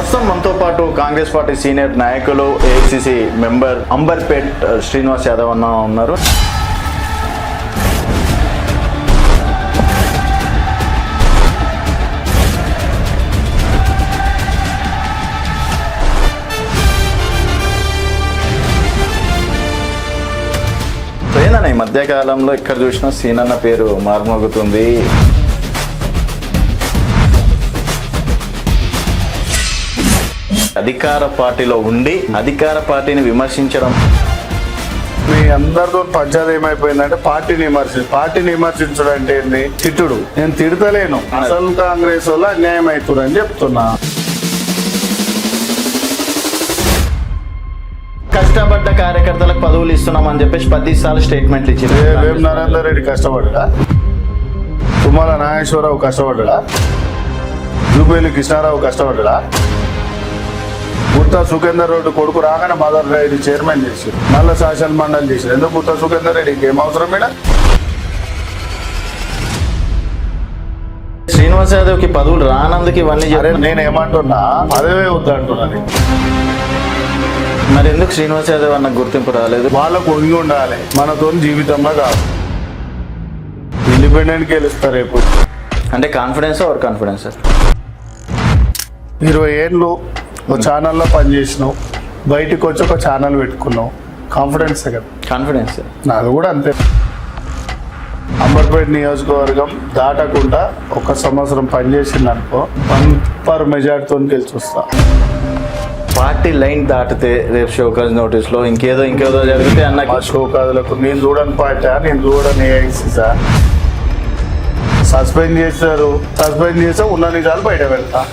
ప్రస్తుతం మనతో పాటు కాంగ్రెస్ పార్టీ సీనియర్ నాయకులు ఏఐసిసి మెంబర్ అంబర్పేట్ శ్రీనివాస్ యాదవ్ అన్న ఉన్నారు. ఏందన్న ఈ మధ్యకాలంలో ఇక్కడ చూసినా సీనన్న పేరు మారుమోగుతుంది. అధికార పార్టీలో ఉండి అధికార పార్టీని విమర్శించడం, మీ అందరితో పంచాయతీ ఏమైపోయిందంటే పార్టీని విమర్శించడం అంటే ఏంది? తిట్టుడు. నేను తిడతలేను, అసలు కాంగ్రెస్ వల్ల అన్యాయం అవుతుంది అని చెప్తున్నా. కష్టపడ్డ కార్యకర్తలకు పదవులు ఇస్తున్నామని చెప్పేసి 10 సార్లు స్టేట్మెంట్లు ఇచ్చింది. వేం నరేందర్ రెడ్డి కష్టపడ్డా? తుమ్మల నాగేశ్వరరావు కష్టపడ్డా? జూపేలి కృష్ణారావు కష్టపడ్డా? గుత్తా సుఖేందర్ రెడ్డి కొడుకు రాగానే మదర్ రెడ్డి చైర్మన్ చేసి మళ్ళీ శాసన మండలి చేశారు. ఎందుకు గుత్తా సుఖేందర్ రెడ్డికి ఏం అవసరం మేడం? శ్రీనివాస్ యాదవ్ కి పదవులు రానందుకు ఇవన్నీ నేను ఏమంటున్నా, పదవే వద్దు అంటున్నాను. మరి ఎందుకు శ్రీనివాస్ యాదవ్ అన్న గుర్తింపు రాలేదు? వాళ్ళకు ఒంగి ఉండాలి, మనతో జీవితంలో కాదు. ఇండిపెండెంట్ గెలుస్తారు రేపు. అంటే కాన్ఫిడెన్స్ ఓవర్ కాన్ఫిడెన్స్. 20 ఏళ్ళు ఒక ఛానల్లో పనిచేసినావు, బయటకు వచ్చి ఒక ఛానల్ పెట్టుకున్నావు. కాన్ఫిడెన్సే కదా. కాన్ఫిడెన్స్ నాది కూడా అంతే. అంబర్పేట నియోజకవర్గం దాటకుండా 1 సంవత్సరం పనిచేసింది అనుకో, 100% మెజార్టీతో గెలిచి వస్తా. పార్టీ లైన్ దాటితే రేపు షోకాజ్ నోటీస్లో ఇంకేదో జరిగితే అన్న షోకాజులకు నేను చూడని పార్టీ, నేను చూడని ఏఐసిసా సస్పెండ్ చేస్తారు. సస్పెండ్ చేస్తే ఉన్న నిజాలు బయట పెడతా.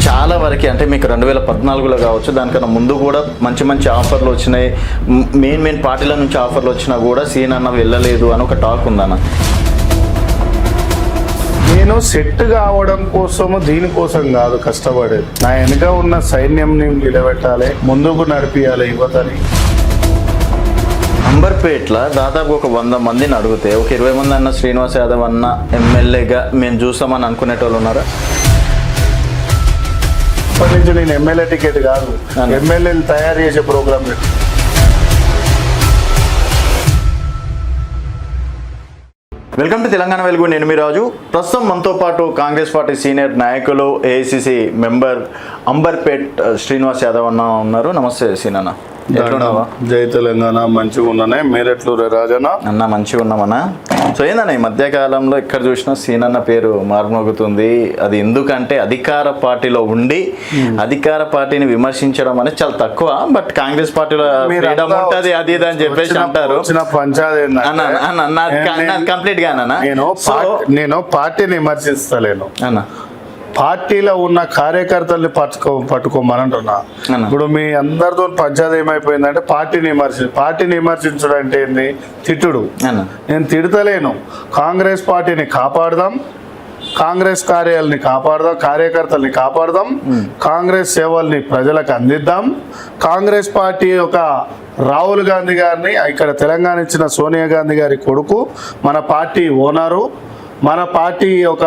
చాలా వరకు అంటే మీకు 2014లో కావచ్చు, దానికన్నా ముందు కూడా మంచి ఆఫర్లు వచ్చినాయి. మెయిన్ పార్టీల నుంచి ఆఫర్లు వచ్చినా కూడా సీన్ అన్న వెళ్ళలేదు అని ఒక టాక్ ఉందన్న. నేను సెట్ కావడం కోసము దీనికోసం కాదు కష్టపడేది. నా వెనుక ఉన్న సైన్యంని నిలబెట్టాలి, ముందుకు నడిపియాలి యువతని. అంబర్పేట్ల దాదాపు ఒక 100 మందిని అడిగితే ఒక 20 మంది అన్న శ్రీనివాస్ యాదవ్ అన్న ఎమ్మెల్యేగా మేము చూసామని అనుకునేటోళ్ళు ఉన్నారా? ఇప్పటి నుంచి నేను ఎమ్మెల్యే టికెట్ కాదు, ఎమ్మెల్యేని తయారు చేసే ప్రోగ్రామ్ పెట్టు. వెల్కమ్ టు తెలంగాణ వెలుగు. నేను మీ రాజు. ప్రస్తుతం మనతో పాటు కాంగ్రెస్ పార్టీ సీనియర్ నాయకులు ఏఐసిసి మెంబర్ అంబర్పేట్ శ్రీనివాస్ యాదవ్ అన్న ఉన్నారు. నమస్తే సీనన్న. జై తెలంగాణ. మంచిగా ఉన్నానే. మీరెట్లు రాజన్న? అన్న మంచిగా ఉన్నామన్నా. సో ఏందన్న ఈ మధ్యకాలంలో ఎక్కడ చూసినా సీనన్న పేరు మారుమోగుతుంది. అది ఎందుకంటే అధికార పార్టీలో ఉండి అధికార పార్టీని విమర్శించడం అనేది చాలా తక్కువ. బట్ కాంగ్రెస్ పార్టీలో ఫ్రీడమ్ ఉంటుంది అది ఇది అని చెప్పేసి అంటారు. కంప్లీట్ గా నేను పార్టీని విమర్శిస్తలేను అన్న, పార్టీలో ఉన్న కార్యకర్తల్ని పట్టుకోమని అంటున్నా. ఇప్పుడు మీ అందరితో పంచాయతీ ఏమైపోయిందంటే పార్టీని విమర్శించడం అంటే ఏంది? తిట్టుడు. నేను తిడతలేను. కాంగ్రెస్ పార్టీని కాపాడదాం, కాంగ్రెస్ కార్యాలని కాపాడదాం, కార్యకర్తల్ని కాపాడదాం, కాంగ్రెస్ సేవల్ని ప్రజలకు అందిద్దాం. కాంగ్రెస్ పార్టీ ఒక రాహుల్ గాంధీ గారిని, ఇక్కడ తెలంగాణ ఇచ్చిన సోనియా గాంధీ గారి కొడుకు, మన పార్టీ ఓనరు, మన పార్టీ ఒక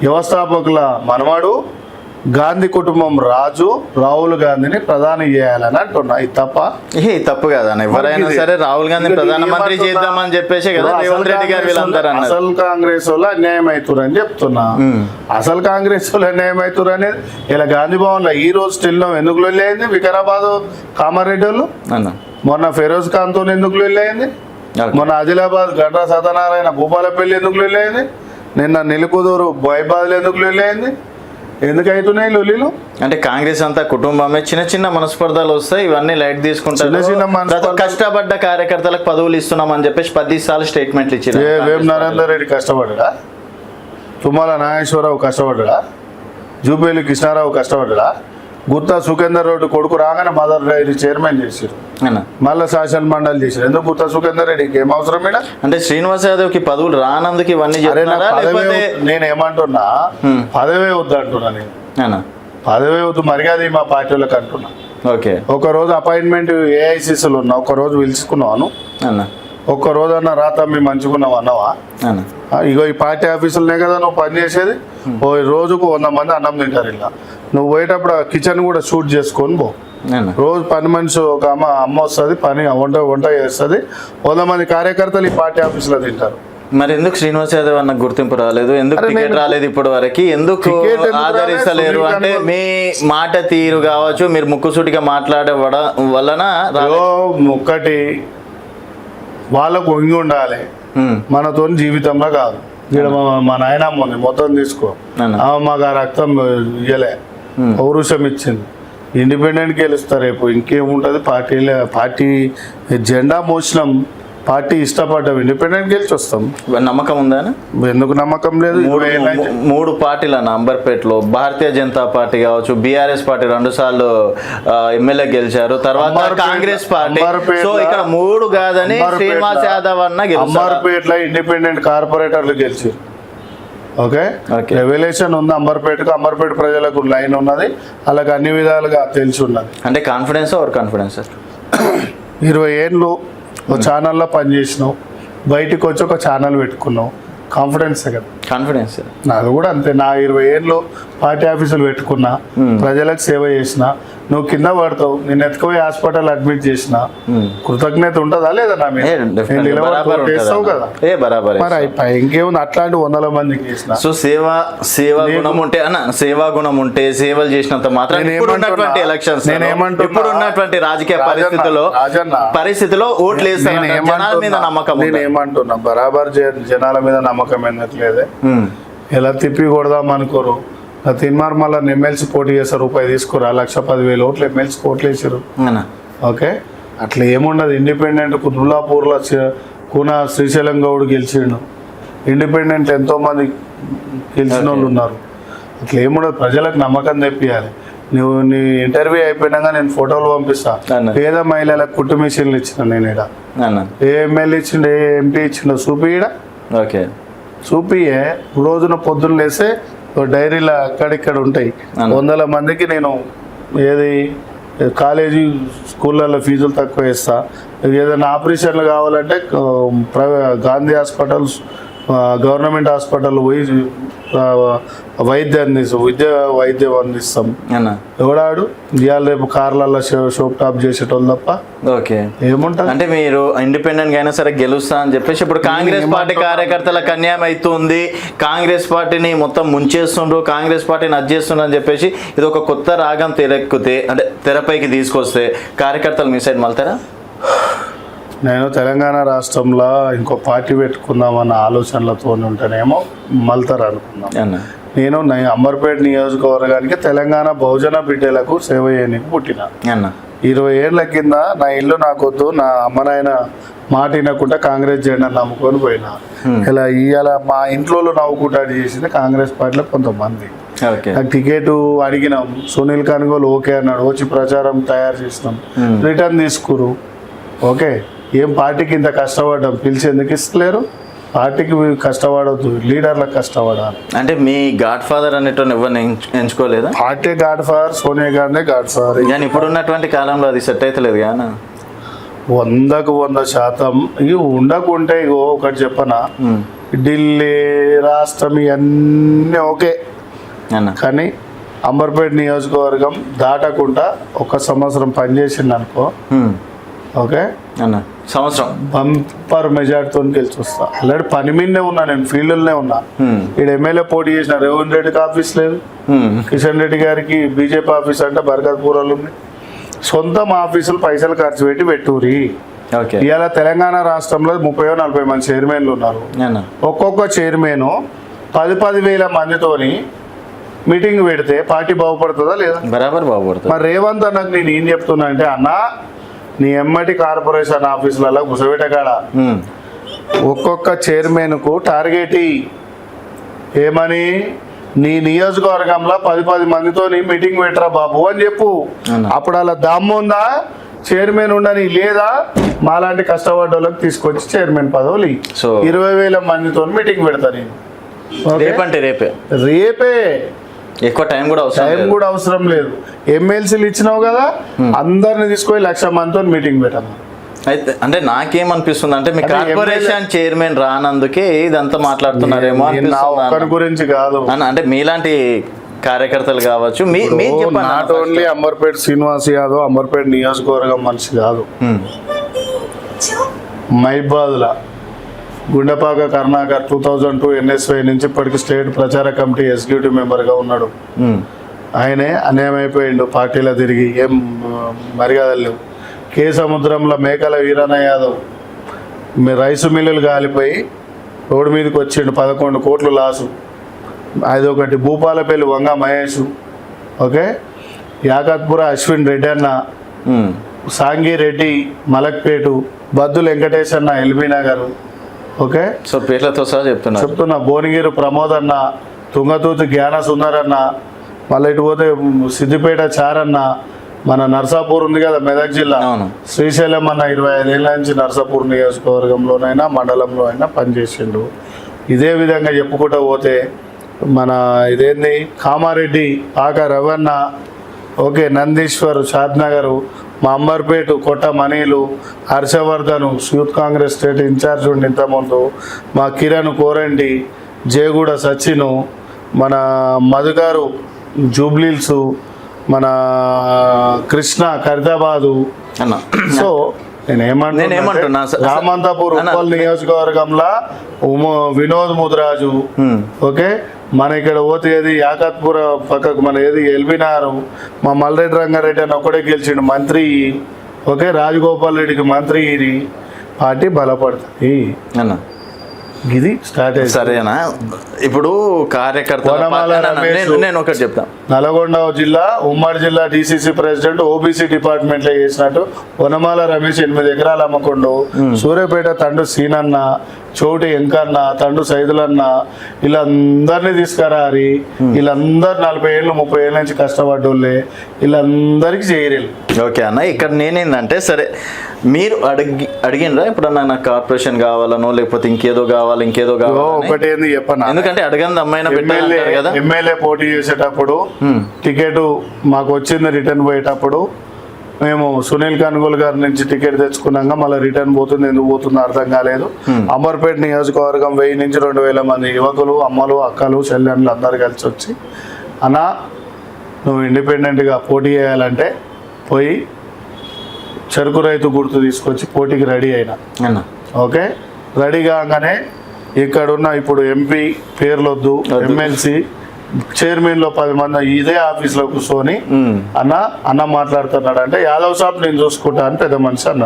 వ్యవస్థాపకుల మనవాడు, గాంధీ కుటుంబం రాజు రాహుల్ గాంధీని ప్రధాని చేయాలని అంటున్నా. ఇది తప్పు కదా? ఎవరైనా సరే రాహుల్ గాంధీ ప్రధానమంత్రి చేద్దామని చెప్పేసి కదా రేవంత్ రెడ్డి గారు వీళ్ళందరూ అసలు కాంగ్రెస్ వాళ్ళు అన్యాయం అవుతారు అని చెప్తున్నా. అసలు కాంగ్రెస్ వాళ్ళు అన్యాయం అవుతారు అనేది ఇలా గాంధీ భవన్ లో ఈ రోజు స్టిల్ ఎందుకు వెళ్ళయింది? వికారాబాద్ కామారెడ్డి వాళ్ళు మొన్న ఫిరోజ్ ఖాన్ తో ఎందుకు వెళ్ళయింది? మొన్న ఆదిలాబాద్ గడ్రా సత్యనారాయణ భూపాలపల్లి ఎందుకు వెళ్ళయింది? నిన్న నిలుకుదూరు బైబాద్లు ఎందుకు వెళ్ళయింది? ఎందుకు అవుతున్నాయి లొల్లీలు? అంటే కాంగ్రెస్ అంతా కుటుంబమే. చిన్న మనస్పర్ధలు వస్తాయి, ఇవన్నీ లైట్ తీసుకుంటారు. కష్టపడ్డ కార్యకర్తలకు పదవులు ఇస్తున్నామని చెప్పేసి 10 సార్లు స్టేట్మెంట్లు ఇచ్చారు. వేం నరేందర్ రెడ్డి కష్టపడ్డా? తుమ్మల నాగేశ్వరరావు కష్టపడ్డా? జూపేలి కృష్ణారావు కష్టపడ్డా? గుత్తా సుఖేందర్ రెడ్డి కొడుకు రాగానే మదర్ రెడ్డి చైర్మన్ చేశారు, మళ్ళీ శాసన మండలి చేశారు. ఎందుకు గుత్తా సుఖేందర్ రెడ్డికి ఏం అవసరం మేడం? అంటే శ్రీనివాస్ యాదవ్ కి పదవులు రానందుకు ఇవన్నీ నేను ఏమంటున్నా, పదవే వద్దు అంటున్నా. నేను పదవే వద్దు, మర్యాద మా పార్టీ వాళ్ళకి అంటున్నా. ఓకే, ఒక రోజు అపాయింట్మెంట్ ఏఐసిసిలో ఉన్నా, ఒక రోజు పిలుచుకున్నాను. ఒక్క రోజన్నా రాత మీ మంచుకున్నావు అన్నావా? అన్న ఇగో ఈ పార్టీ ఆఫీసులనే కదా నువ్వు పని చేసేది. ఓ రోజుకు 100 మంది అన్నం తింటారు ఇలా. నువ్వు పోయేటప్పుడు ఆ కిచెన్ కూడా షూట్ చేసుకొని పో. అన్న రోజు పని మనిషి ఒక అమ్మ వస్తుంది, పని వంట చేస్తుంది. 100 మంది కార్యకర్తలు ఈ పార్టీ ఆఫీసులో తింటారు. మరి ఎందుకు శ్రీనివాస్ యాదవ్ అన్న గుర్తింపు రాలేదు? ఎందుకు టికెట్ రాలేదు ఇప్పటి వరకు? ఎందుకు టికెట్ ఎందుకు ఆదరిస్తలేరు? రాలేదు? అంటే మీ మాట తీరు కావచ్చు, మీరు ముక్కుసూటిగా మాట్లాడే వలన ఒక్కటి వాళ్ళకు వంగి ఉండాలి, మనతో జీవితంలో కాదు. ఇక్కడ మా నాయనమ్మ ఉంది, మొత్తం తీసుకో. మాకు ఆ రక్తం ఇయ్యలే, పౌరుషం ఇచ్చింది. ఇండిపెండెంట్కి గెలుస్తారు రేపు. ఇంకేముంటుంది? పార్టీ జెండా మోసినాం, పార్టీ ఇష్టపడ్డాం, ఇండిపెండెంట్ గెలిచి వస్తాం. నమ్మకం ఉందా? ఎందుకు నమ్మకం లేదు? 3 పార్టీల అంబర్పేటలో భారతీయ జనతా పార్టీ కావచ్చు, బీఆర్ఎస్ పార్టీ 2 సార్లు ఎమ్మెల్యే గెలిచారు, తర్వాత కాంగ్రెస్ పార్టీ. సో ఇక్కడ 3 కాదని శ్రీనివాస్ యాదవ్ అన్న అంబర్పేటలో ఇండిపెండెంట్ కార్పొరేటర్లు గెలిచారు. ఓకే, రెవల్యూషన్ ఉంది అంబర్పేటకు. అంబర్పేట ప్రజలకు లైన్ ఉన్నది, అలాగే అన్ని విధాలుగా తెలిసి ఉన్నది. అంటే కాన్ఫిడెన్స్ ఓవర్ కాన్ఫిడెన్స్. 20 ఏళ్ళు ఒక ఛానల్లో పనిచేసినావు, బయటకు వచ్చి ఒక ఛానల్ పెట్టుకున్నావు, కాన్ఫిడెన్స్ కదా. కాన్ఫిడెన్స్ నాది కూడా అంతే. నా 20 ఏళ్ళు పార్టీ ఆఫీసులు పెట్టుకున్నా, ప్రజలకు సేవ చేసిన. నువ్వు కింద పడతావు, నేను ఎత్తుకుపోయి హాస్పిటల్ అడ్మిట్ చేసిన, కృతజ్ఞత ఉంటుందా లేదా? నా మీద చేస్తావు కదా. మరి అయిపోయి ఇంకేముంది? అట్లాంటి 100 మందికి చేసిన. సో సేవా గుణం ఉంటే అన్న, సేవా గుణం ఉంటే సేవలు చేసినంత మాత్రం ఎలక్షన్స్ ఇప్పుడున్నటువంటి రాజకీయ పరిస్థితిలో ఓట్లు వేస్తాను జనాల మీద నమ్మకం. నేను ఏమంటున్నా, బరాబర్ జనాల మీద నమ్మకం ఎందుకులేదే. ఎలా తిప్పి కొడదాం అనుకోరు. తిన్మార్ మళ్ళీ ఎమ్మెల్సీ పోటీ చేస్తారు, రూపాయి తీసుకురా, 1,10,000 ఓట్లు ఎమ్మెల్సీ ఓట్లు వేసారు. ఓకే, అట్లా ఏముండదు. ఇండిపెండెంట్ కుతుబ్లాపూర్లో కూన శ్రీశైలం గౌడ్ గెలిచిండు. ఇండిపెండెంట్ ఎంతో మంది గెలిచిన వాళ్ళు ఉన్నారు. అట్లా ఏముండదు. ప్రజలకు నమ్మకం తెప్పియాలి. నువ్వు నీ ఇంటర్వ్యూ అయిపోయినాక నేను ఫోటోలు పంపిస్తా. పేద మహిళలకు కుట్టు మిషన్లు ఇచ్చిన నేను ఇక్కడ. ఏ ఎమ్మెల్యే ఇచ్చిండు, ఏ ఎంపీ ఇచ్చిండో చూపి ఇక్కడ. ఓకే, చూపియే. రోజున పొద్దున్న లేస్తే డైరీలో అక్కడిక్కడ ఉంటాయి. 100 మందికి నేను ఏది కాలేజీ స్కూళ్ళల్లో ఫీజులు తక్కువ ఇస్తా. ఏదైనా ఆపరేషన్లు కావాలంటే గాంధీ హాస్పిటల్స్, గవర్నమెంట్ హాస్పిటల్ పోయి వైద్యం అందిస్తాం. ఎవడాడు ఇవాళ రేపు కార్లలో షోప్ టాప్ చేసేటోళ్ళు తప్ప. ఓకే, ఏముంటుంది? అంటే మీరు ఇండిపెండెంట్ గా అయినా సరే గెలుస్తా అని చెప్పేసి ఇప్పుడు కాంగ్రెస్ పార్టీ కార్యకర్తలకు అన్యాయం అవుతుంది, కాంగ్రెస్ పార్టీని మొత్తం ముంచేస్తుండ్రు, కాంగ్రెస్ పార్టీని అడ్జేస్తుండ్రు అని చెప్పేసి ఇది ఒక కొత్త రాగం తెరెక్కితే, అంటే తెరపైకి తీసుకొస్తే కార్యకర్తలు మీ సైడ్ మళ్తారా? నేను తెలంగాణ రాష్ట్రంలో ఇంకో పార్టీ పెట్టుకుందామన్న ఆలోచనలతో ఉంటేనేమో మళ్తారు అనుకున్నాను. నేను అంబర్పేట నియోజకవర్గానికి తెలంగాణ బహుజన బిడ్డలకు సేవ చేయడానికి పుట్టిన. 20 ఏళ్ల కింద నా ఇల్లు నాకొద్దు, నా అమ్మ నాయన మాట వినకుండా కాంగ్రెస్ జెండా నమ్ముకొని పోయినా. ఇలా మా ఇంట్లో నవ్వుకుంటా చేసింది కాంగ్రెస్ పార్టీలో కొంతమంది. నాకు టికెట్ అడిగినాం, సునీల్ కనుగోలు ఓకే అన్నాడు, వచ్చి ప్రచారం తయారు చేసినాం, రిటర్న్ తీసుకురు. ఓకే, ఏం పార్టీకి ఇంత కష్టపడ్డాం, పిలిచి ఎందుకు ఇస్తలేరు? పార్టీకి కష్టపడద్దు, లీడర్లకు కష్టపడాలి. అంటే మీ గాడ్ ఫాదర్ అనేటువంటి ఎవరిని ఎంచుకోలేదా? Party godfather Sonia Gandhi godfather. కానీ ఇప్పుడున్నటువంటి కాలంలో అది సెట్ అవుతలేదు కానీ 100కు 100%. ఇవి ఉండకుంటే ఇగో ఒకటి చెప్పనా, ఢిల్లీ రాష్ట్రం ఇవన్నీ ఓకే, కానీ అంబర్పేట నియోజకవర్గం దాటకుండా 1 సంవత్సరం పనిచేసింది అనుకో, ఓకే సంవత్సరం బంపర్ మెజార్టీతో గెలిచి వస్తా. ఆల్రెడీ పని మీదనే ఉన్నా, నేను ఫీల్డ్లోనే ఉన్నా. ఇక్కడ ఎమ్మెల్యే పోటీ చేసిన రేవంత్ రెడ్డికి ఆఫీస్ లేదు, కిషన్ రెడ్డి గారికి బీజేపీ ఆఫీస్ అంటే బర్గత్పూర్లో ఉంది. సొంతం ఆఫీసులు పైసలు ఖర్చు పెట్టురి. ఇవాళ తెలంగాణ రాష్ట్రంలో 30-40 మంది చైర్మన్లు ఉన్నారు. ఒక్కొక్క చైర్మన్ 10,000 మందితోని మీటింగ్ పెడితే పార్టీ బాగుపడుతుందా లేదా? బరాబర్ బాగుపడుతుంది. మరి రేవంత్ అన్నకు నేను ఏం చెప్తున్నా అంటే, అన్న నీ ఎమ్మటి కార్పొరేషన్ ఆఫీసులలో గుసబెట్టగాడ ఒక్కొక్క చైర్మన్కు టార్గెట్ ఏమని, నీ నియోజకవర్గంలో 10 మందితో మీటింగ్ పెట్టరా బాబు అని చెప్పు. అప్పుడు అలా దమ్ముందా చైర్మన్ ఉండని, లేదా మాలాంటి కష్టపడ్డ వాళ్ళకి తీసుకొచ్చి చైర్మన్ పదవులు 20,000 మందితో మీటింగ్ పెడతా నేను. రేపే ఎక్కువ టైం కూడా అవసరం లేదు. ఎమ్మెల్సీలు ఇచ్చినావు కదా, అందరిని తీసుకొని 1,00,000 మందితో మీటింగ్ పెట్టాము. అయితే అంటే నాకేమనిపిస్తుంది అంటే మీ అంటే కార్పొరేషన్ చైర్మన్ రానందుకే ఇదంతా మాట్లాడుతున్నారేమో నా అనిపిస్తుంది ఒక్కరి గురించి కాదు, అంటే మీలాంటి కార్యకర్తలు కావచ్చు మీరు చెప్పండి నాట్ ఓన్లీ అంబర్పేట శ్రీనివాస్ యాదవ్ అంబర్పేట నియోజకవర్గం మనిషి కాదు, మైబాద్ల గుండెపాక కరుణాకర్ 2002 NSY నుంచి ఇప్పటికి స్టేట్ ప్రచార కమిటీ ఎగ్జిక్యూటివ్ మెంబర్గా ఉన్నాడు. ఆయనే అన్యాయమైపోయిండు, పార్టీలో తిరిగి ఏం మర్యాదలు లేవు. కే సముద్రంలో మేకల వీరన్న యాదవ్ రైసు మిల్లులు కాలిపోయి రోడ్డు మీదకి వచ్చిండు, 11 కోట్లు లాసు. అదొకటి. భూపాలపల్లి వంగ మహేష్, ఓకే. యాకత్పుర అశ్విన్ రెడ్డి అన్న, సాంగిరెడ్డి మలక్పేటు, బద్దులు వెంకటేష్ అన్న ఎల్బీ నగర్, ఓకే. సో పేర్లతో సహా చెప్తున్నా. భువనగిరి ప్రమోద్ అన్న, తుంగతూతి జ్ఞాన సుందర్ అన్న, మళ్ళీ ఇటు పోతే సిద్దిపేట చారన్న, మన నర్సాపూర్ ఉంది కదా మెదక్ జిల్లా, శ్రీశైలం అన్న 25 ఏళ్ళ నుంచి నర్సాపూర్ నియోజకవర్గంలోనైనా మండలంలో అయినా పనిచేసిండు. ఇదే విధంగా చెప్పుకుంటూ పోతే మన ఇదేంది కామారెడ్డి పాక రవణ, ఓకే, నందీశ్వర్ షాద్నగర్, మా అంబర్పేట కొట్ట మనీలు, Harshavardhan youth Congress state incharge ఉండి ఇంతకుముందు, మా కిరణ్ కోరండి, జయగూడ సచిను, మన మధుగారు జూబ్లీల్స్, మన కృష్ణ ఖైరతాబాదు. సో నేనేమంటున్నా రామంతపూర్ ఉప్పల్ నియోజకవర్గంలో వినోద్ ముదిరాజు, ఓకే. మన ఇక్కడ పోతే ఏది యాకత్పుర పక్కకు మన ఏది ఎల్బినారు, మా మల్రెడ్డి రంగారెడ్డి అని ఒకటే గెలిచిండు మంత్రి, ఓకే. రాజగోపాల్ రెడ్డికి మంత్రి, ఇది పార్టీ బలపడుతుంది అన్న. ఇది స్ట్రాటజీ. సరేనా? ఇప్పుడు కార్యకర్తలు నేను ఒకటి చెప్తాను. నల్గొండ జిల్లా ఉమ్మడి జిల్లా DCC ప్రెసిడెంట్ ఓబీసీ డిపార్ట్మెంట్లో చేసినట్టు వనమాల రమేష్ 8 ఎకరాలు అమ్మకుండు, సూర్యాపేట తండు సీనన్న, చోటి ఎంకన్న, తండు సైదులన్న, వీళ్ళందరినీ తీసుకురారి, వీళ్ళందరూ 40 ఏళ్ళు 30 ఏళ్ళ నుంచి కష్టపడ్డోళ్ళే, వీళ్ళందరికీ చేయరేళ్ళు. ఓకే అన్న, ఇక్కడ నేనేందంటే సరే మీరు అడిగినరా ఎప్పుడన్నా నాకు కార్పొరేషన్ కావాలనో లేకపోతే ఇంకేదో కావాలి ఒకటి ఏంది చెప్పనా, ఎందుకంటే అడగంది అమ్మాయిన కదా. ఎమ్మెల్యే పోటీ చేసేటప్పుడు టికెట్ మాకు వచ్చింది, రిటర్న్ పోయేటప్పుడు మేము సునీల్ కనుగోలు గారి నుంచి టికెట్ తెచ్చుకున్నాక మళ్ళీ రిటర్న్ పోతుంది, ఎందుకు పోతుందో అర్థం కాలేదు. అంబర్పేట నియోజకవర్గం 1000 నుంచి 2000 మంది యువకులు, అమ్మలు, అక్కలు, చెల్లెళ్ళు అందరు కలిసి వచ్చి, అన్నా నువ్వు ఇండిపెండెంట్గా పోటీ చేయాలంటే పోయి చెరుకు రైతు గుర్తు తీసుకొచ్చి పోటీకి రెడీ అయినా, ఓకే. రెడీ కాగానే ఇక్కడున్న ఇప్పుడు MP పేర్లొద్దు, ఎమ్మెల్సీ చైర్మన్ లో 10 మంది ఇదే ఆఫీస్ లో కూర్చొని అన్న మాట్లాడుతున్నాడు అంటే యాదవ్ సాబ్ నేను చూసుకుంటా అని పెద్ద మనిషి అన్న.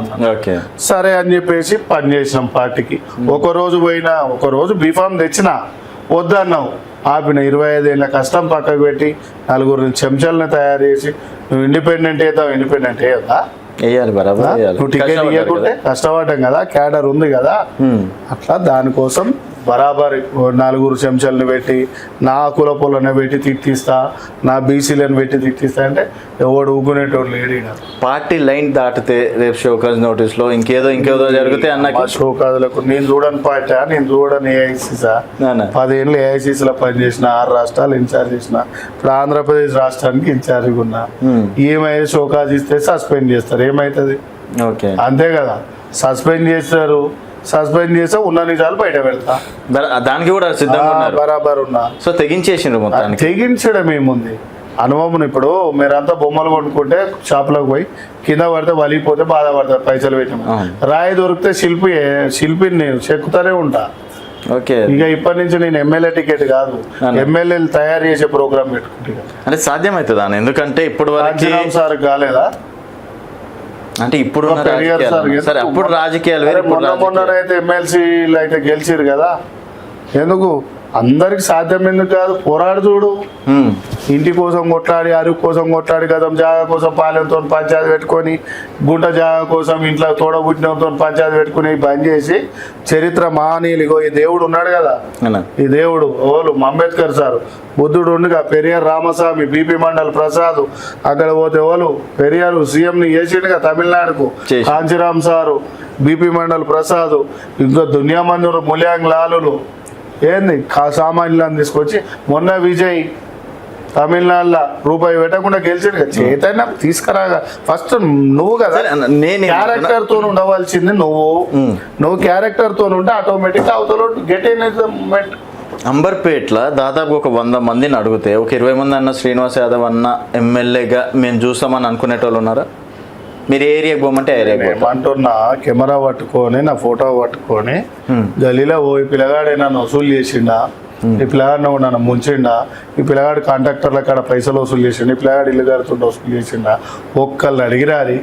సరే అని చెప్పేసి పని చేసినాం పార్టీకి. ఒక రోజు బీఫామ్ తెచ్చినా వద్దన్నావు, ఆపిన 25 ఏళ్ళ కష్టం పక్కకు పెట్టి 4 చెంచాలని తయారు చేసి నువ్వు ఇండిపెండెంట్ అయ్యేదా నువ్వు టికెట్ ఇవ్వకుంటే కష్టపడ్డాం కదా, క్యాడర్ ఉంది కదా, అట్లా దానికోసం బరాబర్ 4 చెంచాలను పెట్టి నా కుల పొలను పెట్టి తిట్టిస్తా, నా బీసీలను పెట్టి తిట్టిస్తా అంటే ఎవడు ఊగునేటోడు లేడు. పార్టీ లైన్ దాటితే రేపు షోకాజ్ నోటీస్ లో ఇంకేదో జరిగితే అన్న షోకాజులకు నేను చూడని పార్టీ, నేను చూడని ఏఐసీసా, 10 ఏళ్ళు ఏఐసీసీలో పనిచేసిన, 6 రాష్ట్రాలు ఇన్ఛార్జ్ చేసిన, ఇప్పుడు ఆంధ్రప్రదేశ్ రాష్ట్రానికి ఇన్ఛార్జిగా ఉన్నా. ఏమైతే షోకాజ్ ఇస్తే సస్పెండ్ చేస్తారు, ఏమవుతుంది? అంతే కదా, సస్పెండ్ చేస్తే ఉన్న నిజాలు బయట పెడతా, దానికి కూడా సిద్ధంగా బరాబర్ ఉన్నా. సో తెగించడం ఏముంది అనుభవం. ఇప్పుడు మీరంతా బొమ్మలు కొనుక్కుంటే షాప్లోకి పోయి కింద పడితే వలిగిపోతే బాధపడతారు, పైసలు పెట్టిన. రాయి దొరికితే శిల్పిని నేను చెక్కుతానే ఉంటా. ఇక ఇప్పటి నుంచి నేను ఎమ్మెల్యే టికెట్ కాదు, ఎమ్మెల్యేలు తయారు చేసే ప్రోగ్రామ్ పెట్టుకుంటా. అంటే సాధ్యమవుతుందా? ఎందుకంటే ఇప్పుడు సార్ కాలేదా అంటే ఇప్పుడు అప్పుడు రాజకీయాలు మొన్నైతే ఎమ్మెల్సీలు అయితే గెలిచిరు కదా, ఎందుకు అందరికి సాధ్యం ఎందుకు కాదు? పోరాడు చూడు, ఇంటి కోసం కొట్లాడి, అరుగు కోసం కొట్లాడి, గతం జాగా కోసం పాలెంతో పంచాయతీ పెట్టుకొని, గుంట జాగా కోసం ఇంట్లో తోడబుట్టినతో పంచాయతీ పెట్టుకుని బంద్ చేసి చరిత్ర మహనీయులు. ఈ దేవుడు ఉన్నాడు కదా, ఈ దేవుడు ఓలు అంబేద్కర్ సారు, బుద్ధుడు ఉండగా పెరియార్ రామస్వామి, బీపీ మండల్ ప్రసాద్, అక్కడ పోతే ఓలు పెరియారు సీఎంని చేసిండుగా తమిళనాడుకు, కాంచీరామ్ సారు, బీపీ మండల్ ప్రసాద్, ఇంకా దునియా మందిరు ముల్యాంగ్ లాలు, ఏంది సామాన్యులను తీసుకొచ్చి మొన్న విజయ్ తమిళనాడులో రూపాయి పెట్టకుండా గెలిచాడు కదా, చైతన్యం తీసుకురాగా ఫస్ట్ నువ్వు కదా సరే అన్న, నేను క్యారెక్టర్ తో ఉండవలసింది నువ్వు క్యారెక్టర్ తో ఉంటే ఆటోమేటిక్ అవతల గెట్ ఇన్ అంబర్పేట్ల దాదాపు ఒక 100 మందిని అడిగితే ఒక 20 మంది అన్న శ్రీనివాస్ యాదవ్ అన్న ఎమ్మెల్యేగా మేము చూస్తామని అనుకునేటోళ్ళు ఉన్నారా? మీరు ఏ ఏరియాకి పోమంటే ఆ ఏరియాకి పోతారు. ఏమంటున్నా కెమెరా పట్టుకొని నా ఫోటో పట్టుకొని గలీలో పోయి పిల్లగాడే నన్ను వసూలు చేసిండా, ఈ పిల్లగాడిని నన్ను ముంచిండా, ఈ పిల్లగాడు కాంట్రాక్టర్ల కాడ పైసలు వసూలు చేసిండు, ఈ పిల్లగాడు ఇల్లు కడుతుంటే వసూలు చేసిండా, ఒక్కళ్ళు అడిగిరాది,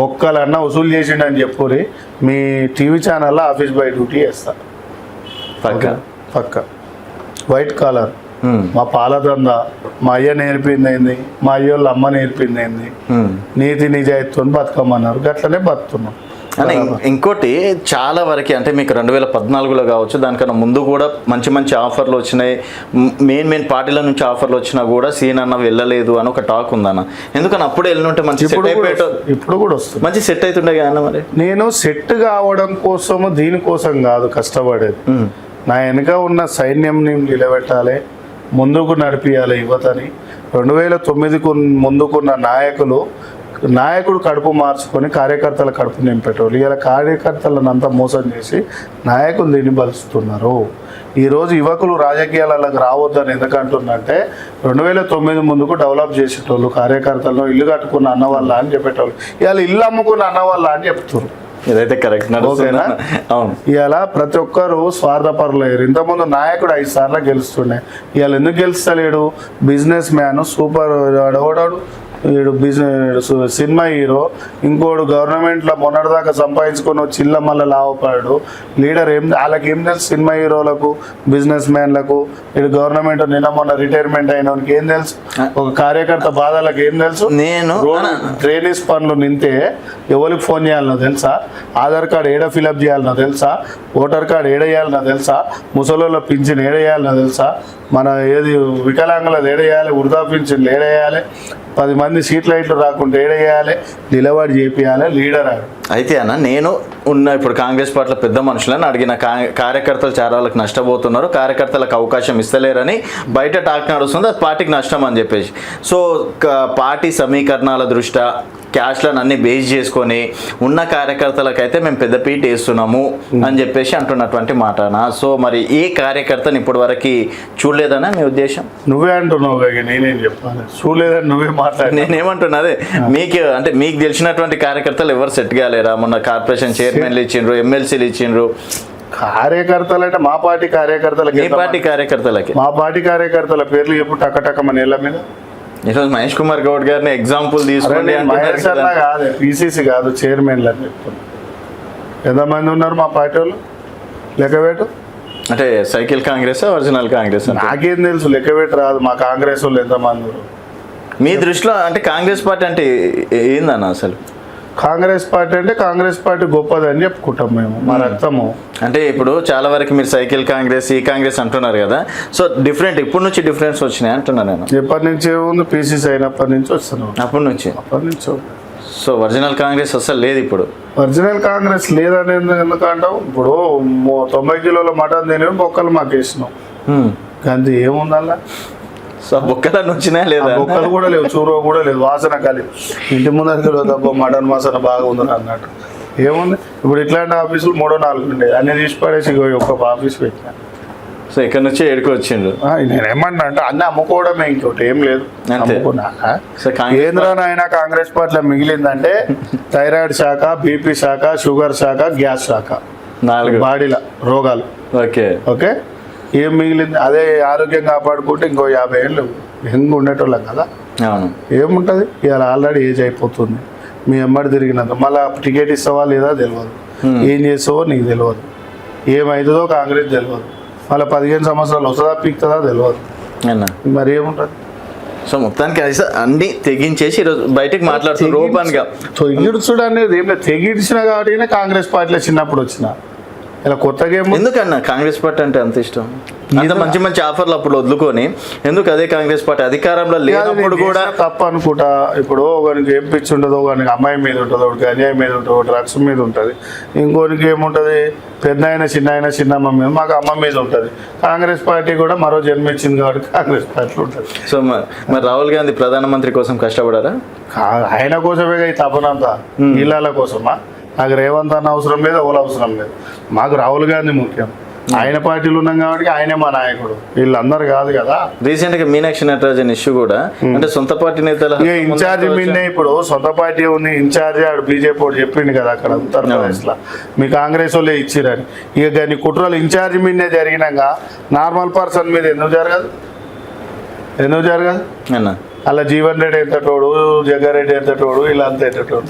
ఒక్కళ్ళన్నా వసూలు చేసిండు అని చెప్పురి మీ టీవీ ఛానల్లో ఆఫీస్ బాయ్ డ్యూటీ చేస్తా పక్క వైట్ కాలర్. మా పాలదంద మా అయ్య నేర్పింది ఏంది, మా అయ్యోళ్ళ అమ్మ నేర్పింది ఏంది, నీతి నిజాయితీతో బతుకమ్మన్నారు, గట్లనే బతుకున్నాం. అని ఇంకోటి చాలా వరకు అంటే మీకు 2014లో కావచ్చు, దానికన్నా ముందు కూడా మంచి మంచి ఆఫర్లు వచ్చినాయి, మెయిన్ పార్టీల నుంచి ఆఫర్లు వచ్చినా కూడా సీన్ అన్న వెళ్ళలేదు అని ఒక టాక్ ఉందన్న. ఎందుకని అప్పుడు వెళ్ళినట్టే మంచి సెట్ అయిపోయేట, ఇప్పుడు కూడా వస్తుంది, మంచి సెట్ అవుతుండే కదా. మరి నేను సెట్ కావడం కోసము దీనికోసం కాదు కష్టపడేది, నా వెనుక ఉన్న సైన్యంని నిలబెట్టాలి, ముందుకు నడిపియాలి యువతని. 2009కు ముందుకున్న నాయకుడు కడుపు మార్చుకొని కార్యకర్తల కడుపు నింపేటోళ్ళు ఇలా కార్యకర్తలను అంతా మోసం చేసి నాయకులు దీన్ని బలుస్తున్నారు. ఈరోజు యువకులు రాజకీయాలకు రావద్దని ఎందుకంటున్నంటే 2009 ముందుకు డెవలప్ చేసేటోళ్ళు కార్యకర్తలను ఇల్లు కట్టుకున్న అన్నవాళ్ళ అని చెప్పేటోళ్ళు ఇవాళ ఇల్లు అమ్ముకున్న అన్నవాళ్ళ అని చెప్తున్నారు. ఇదైతే కరెక్ట్. అవును, ఇవాళ ప్రతి ఒక్కరు స్వార్థపరులేరు. ఇంతకుముందు నాయకుడు 5 సార్లు గెలుస్తుండే, ఇవాళ ఎందుకు గెలుస్తలేడు? బిజినెస్ మ్యాన్ సూపర్ ఓడాడు, వీడు బిజినెస్ సినిమా హీరో, ఇంకోడు గవర్నమెంట్లో మొన్నటిదాకా సంపాదించుకొని చిల్ల మళ్ళీ లాభపడాడు లీడర్. వాళ్ళకి ఏం తెలుసు? సినిమా హీరోలకు బిజినెస్ మ్యాన్లకు వీడు గవర్నమెంట్ నిన్న మొన్న రిటైర్మెంట్ అయినకి ఏం తెలుసు? ఒక కార్యకర్త బాధలకు ఏం తెలుసు? నేను ట్రైనింగ్స్ పనులు నింతే ఎవరికి ఫోన్ చేయాలనో తెలుసా? ఆధార్ కార్డు ఏడ ఫిలప్ చేయాలనో తెలుసా? ఓటర్ కార్డు ఏడేయాలనో తెలుసా? ముసలోళ్ళ పింఛన్ ఏడేయాలనో తెలుసా? మన ఏది వికలాంగులది ఏడేయాలి, వృధా పింఛన్లు ఏడేయాలి, 10 మంది సీట్ లైట్లు రాకుండా ఏడేయాలి, నిలబడి చేపియాలి లీడర్ ఆడు. అయితే అన్న నేను ఇప్పుడు కాంగ్రెస్ పార్టీలో పెద్ద మనుషులని అడిగిన కార్యకర్తలు చాలా వాళ్ళకి నష్టపోతున్నారు, కార్యకర్తలకు అవకాశం ఇస్తలేరని బయట టాక్ నడుస్తుంది, అది పార్టీకి నష్టం అని చెప్పేసి. సో పార్టీ సమీకరణాల దృష్ట్యా క్యాష్లను అన్ని బేస్ చేసుకొని ఉన్న కార్యకర్తలకైతే మేము పెద్దపీట వేస్తున్నాము అని చెప్పేసి అంటున్నటువంటి మాటనా? సో మరి ఏ కార్యకర్తను ఇప్పటి వరకు చూడలేదనా మీ ఉద్దేశం? నువ్వే అంటున్నావు, నేనేం చెప్పాలి? చూడలేదని నువ్వే మాట్లాడి. నేనేమంటున్నా అదే మీకు తెలిసినటువంటి కార్యకర్తలు ఎవరు సెట్ కాలేరా? మొన్న కార్పొరేషన్ చైర్మన్లు ఇచ్చిండ్రు, ఎమ్మెల్సీలు ఇచ్చిండ్రు. కార్యకర్తలు అంటే మా పార్టీ కార్యకర్తలకి, మీ పార్టీ కార్యకర్తలకి మా పార్టీ కార్యకర్తల పేర్లు ఎప్పుడు టక్కటక్క నేల మీద. ఈరోజు మహేష్ కుమార్ గౌడ్ గారిని ఎగ్జాంపుల్ తీసుకోండి. కాదు, పిసిసి కాదు, చైర్మన్లు అని చెప్తున్నారు. ఎంతమంది ఉన్నారు మా పార్టీ వాళ్ళు? లెక్కవేటు. అంటే సైకిల్ కాంగ్రెస్, ఒరిజినల్ కాంగ్రెస్? నాకేం తెలుసు, లెక్కవేటు రాదు. మా కాంగ్రెస్ వాళ్ళు ఎంతమంది ఉన్నారు మీ దృష్టిలో? అంటే కాంగ్రెస్ పార్టీ అంటే ఏందన్న అసలు? కాంగ్రెస్ పార్టీ అంటే కాంగ్రెస్ పార్టీ గొప్పదని చెప్పుకుంటాం మేము, మా రక్తము. అంటే ఇప్పుడు చాలా వరకు మీరు సైకిల్ కాంగ్రెస్, ఈ కాంగ్రెస్ అంటున్నారు కదా, సో డిఫరెంట్ ఇప్పటి నుంచి డిఫరెన్స్ వచ్చినాయి అంటున్నాను నేను. ఎప్పటి నుంచి ఉంది? పిసిసి అయినప్పటి నుంచి వస్తున్నాం. అప్పటి నుంచి. సో ఒరిజినల్ కాంగ్రెస్ అసలు లేదు ఇప్పుడు. ఒరిజినల్ కాంగ్రెస్ లేదని ఎందుకంటావు? ఇప్పుడు 90 కిలోల మటన్ తిని బొక్కలు మాకు వేసినాం, కానీ ఏముందల్లా? సో బొక్కలు వచ్చినా లేదా? బొక్కలు కూడా లేవు, చూరవ కూడా లేదు, వాసన కలిగి ఇంటి ముందర తప్ప మటన్ వాసన బాగా ఉంది అన్నట్టు. ఏముంది ఇప్పుడు? ఇట్లాంటి ఆఫీసులు 3-4 ఉండేది, అన్ని తీసి పడేసి ఒక ఆఫీస్ పెట్టినా. సో ఇక్కడ నుంచి ఎడుకు వచ్చిండ్రు. నేనేమన్నా అంటే అన్నీ అమ్ముకోవడమే, ఇంకోటి ఏం లేదు. కేంద్రాన్ని కాంగ్రెస్ పార్టీలో మిగిలిందంటే థైరాయిడ్ శాఖ, బీపీ శాఖ, షుగర్ శాఖ, గ్యాస్ శాఖ, 4 బాడీల రోగాలు. ఓకే ఓకే, ఏం మిగిలింది? అదే ఆరోగ్యం కాపాడుకుంటే ఇంకో 50 ఏళ్ళు హెంగ్ ఉండేటోళ్ళం కదా. ఏముంటుంది? ఇవాళ ఆల్రెడీ ఏజ్ అయిపోతుంది, మీ అమ్మడి తిరిగినంత. మళ్ళీ టికెట్ ఇస్తావా లేదా తెలియదు, ఏం చేస్తావో నీకు తెలియదు, ఏమవుతుందో కాంగ్రెస్ తెలియదు, మళ్ళీ 15 సంవత్సరాలు వస్తుందా పీక్తుందా తెలియదు, మరి ఏముంటుంది? సో మొత్తానికి అన్ని తెగించేసి ఈరోజు బయటకు మాట్లాడుతున్నారు ఓపెన్ గా. తెగిడ్చుడు అనేది ఏం లేదు, తెగిడ్చిన కాబట్టి కాంగ్రెస్ పార్టీలో చిన్నప్పుడు వచ్చిన ఇలా కొత్తగా ఏమో ఎందుకన్నా కాంగ్రెస్ పార్టీ అంటే అంత ఇష్టం? అంత మంచి మంచి ఆఫర్లు అప్పుడు వదులుకొని ఎందుకు అదే కాంగ్రెస్ పార్టీ అధికారంలో లేనప్పుడు కూడా తప్ప అనుకుంటా. ఇప్పుడు ఒకరికి ఏం పిచ్చి ఉండదు, ఒకరికి అమ్మాయి మీద ఉంటుంది, ఒకరికి అన్యాయం మీద ఉంటుంది, ఒకటి డ్రగ్స్ మీద ఉంటుంది, ఇంకోనికి ఏముంటుంది పెద్ద అయినా చిన్న అయినా చిన్నమ్మ మీద, మాకు అమ్మ మీద ఉంటుంది. కాంగ్రెస్ పార్టీ కూడా మరో జన్మించింది కాబట్టి కాంగ్రెస్ పార్టీ ఉంటుంది. సో మరి రాహుల్ గాంధీ ప్రధానమంత్రి కోసం కష్టపడారా? ఆయన కోసమే ఈ తపనంతా, ఇళ్ళ కోసమా? నాకు రేవంత్ అన్న అవసరం లేదు, ఎవరు అవసరం లేదు. మాకు రాహుల్ గాంధీ ముఖ్యం. ఆయన పార్టీలు ఉన్నాం కాబట్టి ఆయనే మా నాయకుడు, వీళ్ళందరూ కాదు కదా. రీసెంట్ గా మీనాక్షి నటరాజన్ ఇష్యూ కూడా అంటే సొంత పార్టీ నేతల ఇన్ఛార్జి మీదే ఇప్పుడు సొంత పార్టీ ఉంది, ఇన్ఛార్జి ఆడు బీజేపీ వాడు చెప్పిండు కదా అక్కడ ఉత్తరప్రదేశ్ లో మీ కాంగ్రెస్ వాళ్ళే ఇచ్చిరని. ఇక దాని కుట్రలు ఇన్ఛార్జి మీదే జరిగినాక నార్మల్ పర్సన్ మీద ఎందుకు జరగదు అన్న? అలా జీవన్ రెడ్డి ఎంతటోడు, జగ్గారెడ్డి ఎంతటోడు, ఇలా అంత ఎంతటోడు.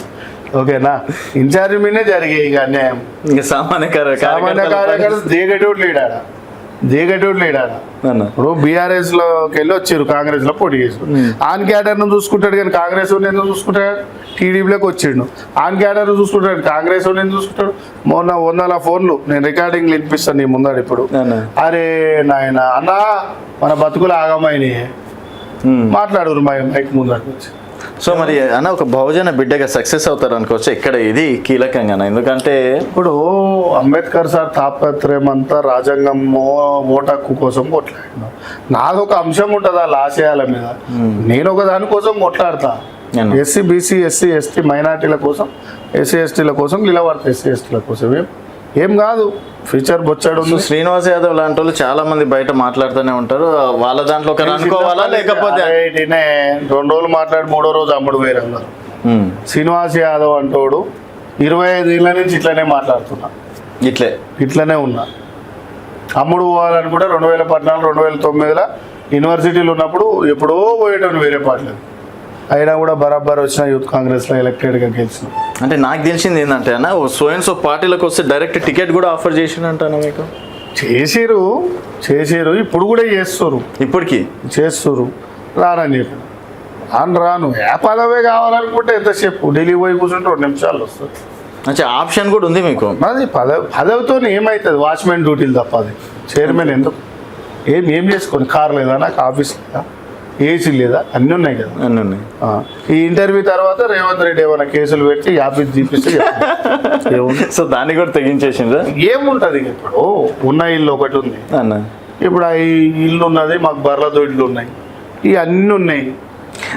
ఓకేనా? ఇన్ఛార్జి మీదే జరిగాయి ఇక అన్యాయం. ఇంకా సామాన్య కార్యకర్తలు దిగటోడు లేడాడా. ఇప్పుడు బీఆర్ఎస్ లోకి వెళ్ళి వచ్చారు, కాంగ్రెస్ లో పోటీ చేసారు. ఆన్ క్యాడర్ ను చూసుకుంటాడు కానీ కాంగ్రెస్ ఎందుకు చూసుకుంటాడు? టీడీపీలోకి వచ్చిండు, ఆన్ క్యాడర్ చూసుకుంటాడు, కాంగ్రెస్ ఎందుకు చూసుకుంటాడు? మొన్న 100 ఫోన్లు నేను రికార్డింగ్ వినిపిస్తాను నీ ముందడు ఇప్పుడు. అరే నాయన అన్నా మన బతుకులు ఆగమైనాయి మాట్లాడరు మైక్ ముందడు వచ్చి. సో మరి అన్న ఒక బహుజన బిడ్డగా సక్సెస్ అవుతారు అనుకోవచ్చు ఇక్కడ, ఇది కీలకంగా. ఎందుకంటే ఇప్పుడు అంబేద్కర్ సార్ తాపత్రయం అంతా రాజ్యాంగం ఓటక్కు కోసం కొట్లాడినా, నాదొక అంశం ఉంటుంది ఆ ఆశయాల మీద, నేను ఒక దాని కోసం కొట్లాడతా. ఎస్సీ బీసీ ఎస్సీ ఎస్టీ మైనార్టీల కోసం, ఎస్సీ ఎస్టీల కోసం నిలబడతా. ఎస్సీ ఎస్టీల కోసం ఏం కాదు, ఫ్యూచర్ బొచ్చాడు. శ్రీనివాస్ యాదవ్ లాంటి వాళ్ళు చాలా మంది బయట మాట్లాడుతూనే ఉంటారు, వాళ్ళ దాంట్లో ఒక అనుకోవాలా లేకపోతే 2 రోజులు మాట్లాడి 3వ రోజు అమ్ముడు వేరు అన్నారు. శ్రీనివాస్ యాదవ్ అంటోడు 25 ఏళ్ళ నుంచి ఇట్లనే మాట్లాడుతున్నా, ఇట్లనే ఉన్నా. అమ్ముడు పోవాలని కూడా 2014 2009లో యూనివర్సిటీలు ఉన్నప్పుడు ఎప్పుడో పోయేటప్పుడు వేరే పార్టీలు, అయినా కూడా బరాబర్ వచ్చిన యూత్ కాంగ్రెస్ లో ఎలక్టెడ్గా గెలిచిన. అంటే నాకు తెలిసింది ఏంటంటే అన్న సోయన్స్ పార్టీలకు వస్తే డైరెక్ట్ టికెట్ కూడా ఆఫర్ చేసిండంటాను. మీకు చేసిరు ఇప్పుడు కూడా చేస్తారు, ఇప్పటికీ చేస్తారు. రానని చెప్పి రాను ఏ పదవే కావాలనుకుంటే ఎంతసేపు ఢిల్లీ పోయి కూర్చుంటే 2 నిమిషాలు వస్తుంది. అంటే ఆప్షన్ కూడా ఉంది మీకు. అది పదవితో ఏమవుతుంది? వాచ్మెన్ డ్యూటీలు తప్ప అది చైర్మన్ ఎందుకు? ఏం చేసుకోండి, కార్ లేదా నాకు, ఆఫీస్ లేదా, ఏసీ లేదా, అన్నీ ఉన్నాయి కదా, అన్నీ ఉన్నాయి. ఈ ఇంటర్వ్యూ తర్వాత రేవంత్ రెడ్డి ఏమైనా కేసులు పెట్టి ఆఫీస్ చూపిస్తే సో దాన్ని కూడా తెగించేసిందా? ఏముంటది? ఇప్పుడు ఉన్న ఇల్లు ఒకటి ఉంది అన్న, ఇప్పుడు ఆ ఇల్లు ఉన్నది, మాకు బర్ల దొడ్లు ఉన్నాయి, ఇవి అన్నీ ఉన్నాయి.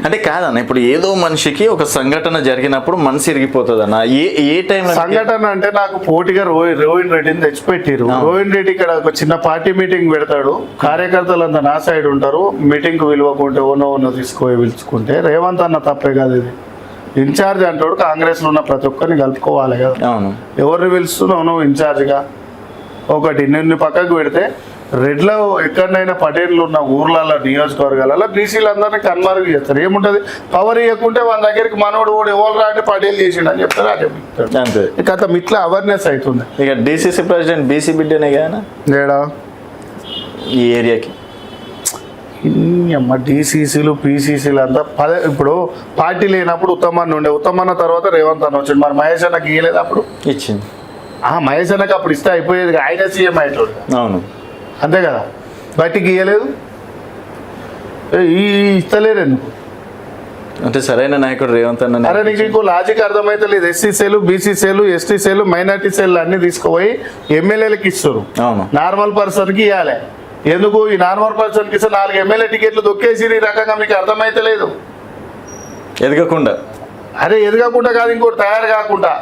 అంటే కాదన్న, ఇప్పుడు ఏదో మనిషికి ఒక సంఘటన జరిగినప్పుడు మనసు ఇరిగిపోతుంది అన్న. ఏ టైంలో సంఘటన అంటే నాకు పోటీగా రోహిన్ రెడ్డిని తెచ్చిపెట్టారు. రోహిన్ రెడ్డి ఇక్కడ ఒక చిన్న పార్టీ మీటింగ్ పెడతాడు, కార్యకర్తలంతా నా సైడ్ ఉంటారు, మీటింగ్ కు పిలువకుంటే ఓనో తీసుకుపోయి పిలుచుకుంటే రేవంత్ అన్న తప్పే కాదు. ఇది ఇన్ఛార్జ్ అంటాడు, కాంగ్రెస్ లో ఉన్న ప్రతి ఒక్కరిని కలుపుకోవాలి కదా. అవును, ఎవరిని పిలుస్తున్నావు నువ్వు ఇన్ఛార్జ్గా? ఒకటి నిన్ను పక్కకు పెడితే రెడ్లో ఎక్కడైనా పటేళ్ళు ఉన్న ఊర్లలో నియోజకవర్గాలలో బీసీలు అందరినీ కన్మార్గ్ చేస్తారు. ఏముంటుంది? పవర్ ఇవ్వకుంటే వాళ్ళ దగ్గరికి మనోడు కూడా ఎవరు రాంటే పటేలు చేసిండు అని చెప్తారు, అదే అంతే. ఇక ఇట్లా అవేర్నెస్ అవుతుంది. ఇక డీసీసీ ప్రెసిడెంట్ బీసీ బిడ్డనే కదా లేడా ఈ ఏరియాకి. అమ్మ డీసీసీలు పీసీసీలు అంతా ఇప్పుడు పార్టీ లేనప్పుడు ఉత్తమన్న ఉండే, ఉత్తమన్న తర్వాత రేవంత్ అన్న వచ్చింది. మరి మహేష్ అన్నకి ఇవ్వలేదు అప్పుడు? ఇచ్చింది. మహేష్ అన్నకి అప్పుడు ఇస్తే అయిపోయేది, ఆయన సీఎం అయ్యేటోడు. అవును, అంతే కదా, బయటికి ఇవ్వలేదు, ఇస్తలేరు ఎందుకు? అంటే సరైన నాయకుడు రేవంత్ అన్న. అరే నీకు ఇంకో లాజిక్ అర్థమైతే లేదు. ఎస్సీ సేలు, బీసీ సేలు, ఎస్టీ సేలు, మైనార్టీ సేలు అన్ని తీసుకుపోయి ఎమ్మెల్యేలకు ఇస్తారు. అవును, నార్మల్ పర్సన్ కి ఇవ్వాలి. ఎందుకు? ఈ నార్మల్ పర్సన్ కి 4 ఎమ్మెల్యే టికెట్లు దొక్కేసి ఈ రకంగా మీకు అర్థమైతే లేదు. ఎదగకుండా, అరే ఎదగకుండా కాదు, ఇంకోటి తయారు కాకుండా.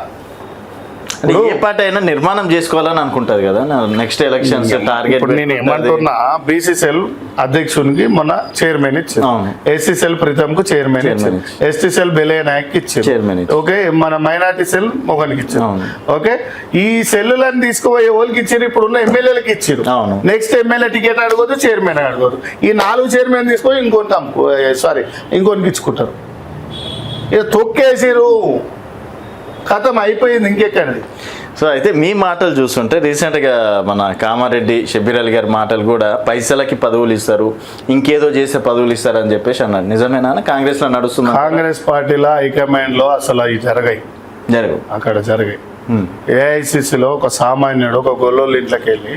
ఏ పార్టీ అయినా నిర్మాణం చేసుకోవాలని అనుకుంటది కదా నెక్స్ట్ ఎలక్షన్స్ టార్గెట్. నేను ఏమంటున్నా, బీసీ సెల్ అధ్యక్షునికి మొన్న చైర్మన్ ఇచ్చారు, ఎస్సీ సెల్ ప్రీతం కు చైర్మన్ ఇచ్చారు, ఎస్టీ సెల్ బెలే నాయక్ ఇచ్చారు, ఓకే, మన మైనార్టీ సెల్ మొగనికి ఇచ్చారు. ఓకే, ఈ సెల్లులను తీసుకుపోయే వాళ్ళకి ఇచ్చారు, ఇప్పుడున్న ఎమ్మెల్యేలకు ఇచ్చారు. నెక్స్ట్ ఎమ్మెల్యే టికెట్ అడగదు, చైర్మన్ అడగదు. ఈ 4 చైర్మన్ తీసుకొని ఇంకొనికి ఇచ్చుకుంటారు. ఇక తొక్కేసారు, కథం అయిపోయింది, ఇంకెక్కడిది. సో అయితే మీ మాటలు చూస్తుంటే రీసెంట్గా మన కామారెడ్డి షబ్బీర్ అలీ గారి మాటలు కూడా పైసలకి పదవులు ఇస్తారు, ఇంకేదో చేసే పదవులు ఇస్తారు అని చెప్పేసి అన్నాడు. నిజమేనా? కాంగ్రెస్ లో నడుస్తుంది? కాంగ్రెస్ పార్టీలో హైకమాండ్ లో అసలు అవి జరగవు, అక్కడ జరగాయి. ఏఐసిసిలో ఒక సామాన్యుడు ఒక గొల్లోళ్ళ ఇంట్లోకి వెళ్ళి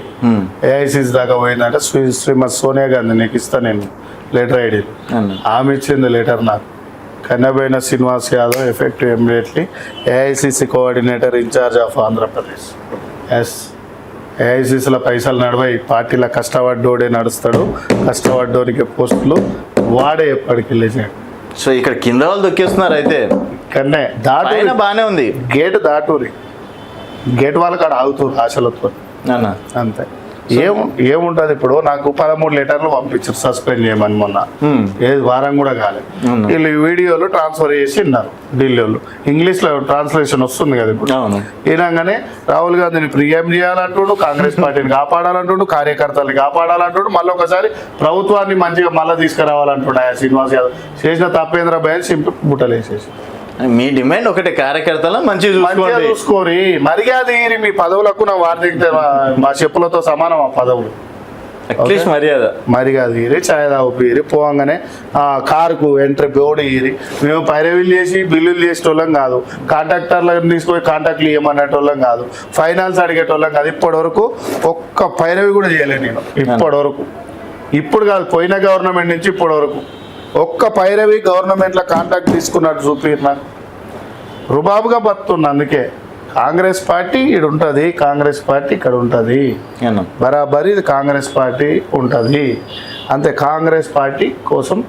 ఏఐసిసి దాకా పోయిందంటే శ్రీమతి సోనియా గాంధీ నీకు ఇస్తా నేను లెటర్ ఐడి ఆమె ఇచ్చింది లెటర్ నాకు. కన్నబైన Srinivas Yadav effective immediately AICC coordinator incharge of Andhra Pradesh. Yes, ఏఐసిసిలో పైసలు నడవాయి, పార్టీలో కష్టపడ్డోడే నడుస్తాడు, కష్టపడ్డోనికి పోస్టులు వాడే ఎప్పటికి వెళ్ళేసాడు. సో ఇక్కడ కింద వాళ్ళు దొక్కేస్తున్నారు అయితే. కన్నే దాటు బాగానే ఉంది, గేట్ దాటూరి, గేట్ వాళ్ళకి అక్కడ ఆగుతుంది ఆశలతో అంతే. ఏముంటది ఇప్పుడు నాకు 13 లెటర్లు పంపించారు సస్పెండ్ చేయమని మొన్న, ఏది వారం కూడా కాలేదు. వీళ్ళు వీడియోలు ట్రాన్స్ఫర్ చేసి విన్నారు ఢిల్లీ వాళ్ళు. ఇంగ్లీష్ లో ట్రాన్స్లేషన్ వస్తుంది కదా ఇప్పుడు. వినగానే రాహుల్ గాంధీని ప్రియం చేయాలంటుండు, కాంగ్రెస్ పార్టీని కాపాడాలంటుండు, కార్యకర్తల్ని కాపాడాలంటుండు, మళ్ళీ ఒకసారి ప్రభుత్వాన్ని మంచిగా మళ్ళీ తీసుకురావాలంటుండు. ఆయన శ్రీనివాస్ యాదవ్ చేసిన తప్పేంద్ర భయం సింపుల్ బుట్టలేసేసి. మీ డిమాండ్ ఒకటే, కార్యకర్తలు మంచిగా చూసుకోరి, మర్యాద మీ పదవులకు నా వారి మా చెప్పులతో సమానం ఆ పదవులు. అట్లీస్ట్ మర్యాద ఇరి, ఛాయ్ తాగిరి, పోగానే కారుకు ఎంట్రీ బోర్డు ఇరి. మేము పైరవీలు చేసి బిల్లులు చేసేటోళ్ళం కాదు, కాంట్రాక్టర్లను తీసుకొని కాంట్రాక్ట్లు ఇవ్వమనేటోళ్ళం కాదు, ఫైనాన్స్ అడిగేటోళ్ళం కాదు. ఇప్పటి వరకు ఒక్క పైరవి కూడా చేయలేదు నేను ఇప్పటి వరకు. ఇప్పుడు కాదు, పోయిన గవర్నమెంట్ నుంచి ఇప్పటి వరకు ఒక్క పైరవి గవర్నమెంట్లో కాంట్రాక్ట్ తీసుకున్నట్టు చూపిరు నాకు. రుబాబుగా బతున్నా. అందుకే కాంగ్రెస్ పార్టీ ఇక్కడ ఉంటుంది, కాంగ్రెస్ పార్టీ ఇక్కడ ఉంటుంది, బరాబరి ఇది కాంగ్రెస్ పార్టీ ఉంటుంది అంతే. కాంగ్రెస్ పార్టీ కోసం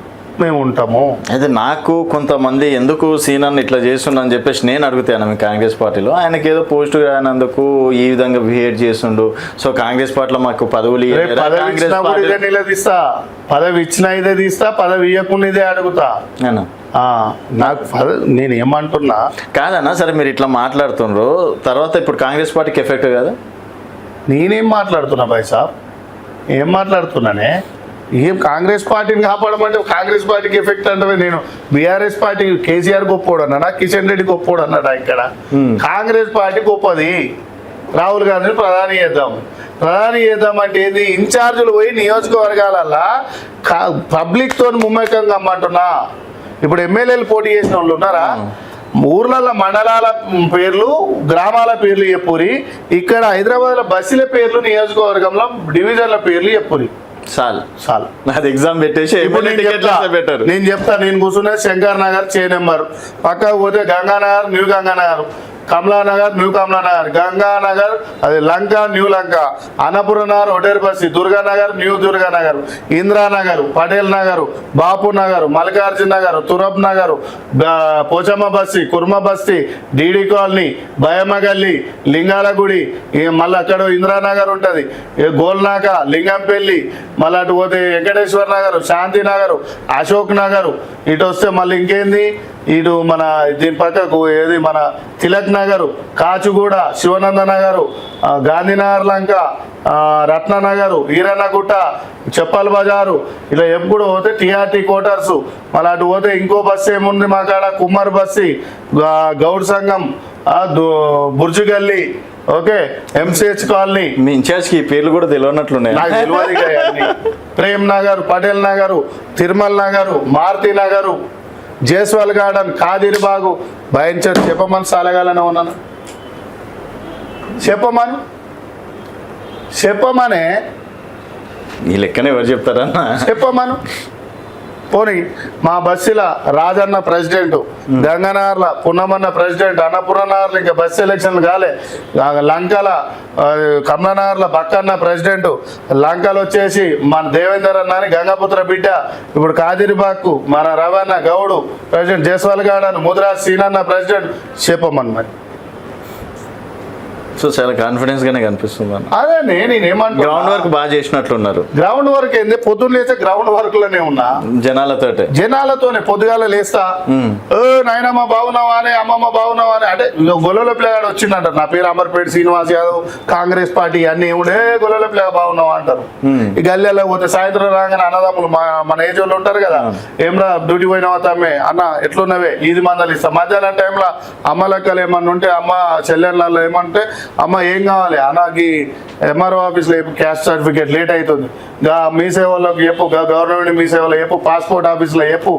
మేము ఉంటాము. అయితే నాకు కొంతమంది ఎందుకు సీనాన్ని ఇట్లా చేస్తుండని చెప్పేసి నేను అడుగుతాను. మీ కాంగ్రెస్ పార్టీలో ఆయనకి ఏదో పోస్ట్ రానందుకు ఈ విధంగా బిహేవ్ చేస్తుండు, సో కాంగ్రెస్ పార్టీలో మాకు పదవులు నిలదీస్తా, పదవి ఇచ్చినా ఇదే తీస్తా, పదవి ఇవ్వకుండా ఇదే అడుగుతా. నాకు నేను ఏమంటున్నా కాదన్నా. సరే మీరు ఇట్లా మాట్లాడుతుండ్రు, తర్వాత ఇప్పుడు కాంగ్రెస్ పార్టీకి ఎఫెక్ట్ కదా. నేనేం మాట్లాడుతున్నా భాయ్ సాబ్, ఏం మాట్లాడుతున్నానే? ఏం కాంగ్రెస్ పార్టీని కాపాడమంటే కాంగ్రెస్ పార్టీకి ఎఫెక్ట్ అంటే నేను బీఆర్ఎస్ పార్టీ కేసీఆర్ గొప్పోడు అన్నాడా, కిషన్ రెడ్డి గొప్పోడు అన్నాడా? ఇక్కడ కాంగ్రెస్ పార్టీ గొప్పది, రాహుల్ గాంధీని ప్రధాని చేద్దాం అంటే ఏంది? ఇన్ఛార్జీలు పోయి నియోజకవర్గాలల్లా పబ్లిక్ తోని ముమ్మకంగా అమ్మంటున్నా. ఇప్పుడు ఎమ్మెల్యేలు పోటీ చేసిన వాళ్ళు ఉన్నారా? ఊర్లలో మండలాల పేర్లు, గ్రామాల పేర్లు చెప్పురి. ఇక్కడ హైదరాబాద్లో బస్సుల పేర్లు, నియోజకవర్గంలో డివిజన్ల పేర్లు చెప్పురి. చాలు ఎగ్జామ్ పెట్టేసి నేను చెప్తా. నేను కూర్చున్నది శంకర్ నగర్ చే నెంబర్, పక్కకు పోతే గంగానగర్, న్యూ గంగానగర్, కమలానగర్, న్యూ కమలానగర్, గంగానగర్, అది లంక, న్యూ లంక, అన్నపూర్ణ నగర్, ఒటేరు బస్సి, దుర్గానగర్, న్యూ దుర్గానగర్, ఇందిరానగర్, పటేల్ నగర్, బాపు నగర్, మల్లికార్జున నగర్, తురబ్ నగర్, పోచమ్మ బస్సి, కుర్మ బస్తి, డీడీ కాలనీ, భయమ్మ గల్లి, లింగాల గుడి, మళ్ళీ అక్కడ ఇందిరానగర్ ఉంటుంది, గోల్నాక, లింగంపల్లి, మళ్ళీ అటు పోతే వెంకటేశ్వర నగర్, శాంతి నగర్, అశోక్ నగర్, ఇటు వస్తే మళ్ళీ ఇంకేంది ఇటు మన దీని పక్కకు ఏది మన తిలక్ నగర్, కాచుగూడ, శివనంద నగర్, గాంధీనగర్ లంక, రత్ననగర్, ఈరన్నగుట్ట, చెప్పల్ బజారు, ఇలా ఎప్పుడు పోతే టీఆర్టీ క్వార్టర్స్, మళ్ళీ అటు పోతే ఇంకో బస్సు ఏముంది మా కాడ, కుమ్మర్ బస్సి, గౌడ్ సంఘం, బుర్జు గల్లీ, ఓకే, ఎంసీహెచ్ కాలనీ. మీ ఇన్ఛార్జ్కి పేర్లు కూడా తెలియనట్లున్నాయి. నాకు తెలియదు. ప్రేమ్ నగర్, పటేల్ నగర్, తిరుమల్ నగర్, మారుతి నగర్, జేస్వాల్ గార్డెన్, కాదిరిబాగు, భయంచర్. చెప్పమని సాలగాలనే ఉన్నాను, చెప్పమనే ఈ లెక్కనే ఎవరు చెప్తారన్నా? చెప్పమను. పోనీ మా బస్సుల రాజన్న ప్రెసిడెంట్, గంగనగర్ల పున్నమన్న ప్రెసిడెంట్, అన్నపూర్ణనగర్లో ఇంకా బస్సు ఎలక్షన్లు కాలే, లంకల కమలానగర్ల బక్కన్న ప్రెసిడెంట్, లంకలు వచ్చేసి మన దేవేందర్ అన్న అని గంగాపుత్ర బిడ్డ, ఇప్పుడు కాదిరిబాగ్కు మన రవణ గౌడు ప్రెసిడెంట్, జైస్వాల్ గార్డెన్, ముద్రాజ్ సీనన్న ప్రెసిడెంట్. చెప్పమని మరి. సో చాలా కాన్ఫిడెన్స్ గానే కనిపిస్తుంది. అదే నేనేమంటా, గ్రౌండ్ వర్క్ బాగా చేసినట్లున్నారు. గ్రౌండ్ వర్క్ ఏంది? పొద్దున్న లేస్తే గ్రౌండ్ వర్క్ లోనే ఉన్నా, జనాలతోనే. పొద్దుగాల లేస్తా, నాయనమ్మ బాగున్నావా అని, అమ్మమ్మ బాగున్నావా అని, అంటే గొల్లల పిల్లగాడు వచ్చిందంటారు. నా పేరు అమర్పేట శ్రీనివాస్ యాదవ్, కాంగ్రెస్ పార్టీ అన్ని ఉండే గొల్లల పిల్లగా బాగున్నావా అంటారు. ఈ గల్లెలో పోతే సాయంత్రం రాగానే అన్నదమ్ములు మన ఏజ్ వాళ్ళు ఉంటారు కదా, ఏమరా డ్యూటీ పోయినావా తమ్మే అన్న ఎట్లున్నవే, ఇది మందలు ఇస్తా. మధ్యాహ్నం టైంలో అమ్మ లెక్కలు ఏమన్నా ఉంటే, అమ్మ చెల్లెళ్ళలో ఏమంటే అమ్మ ఏం కావాలి అన్నకి ఎంఆర్ఓ ఆఫీస్లో చెప్పు క్యాస్ట్ సర్టిఫికేట్ లేట్ అవుతుంది, మీ సేవలోకి చెప్పు, గవర్నమెంట్ మీ సేవలో చెప్పు, పాస్పోర్ట్ ఆఫీస్లో చెప్పు.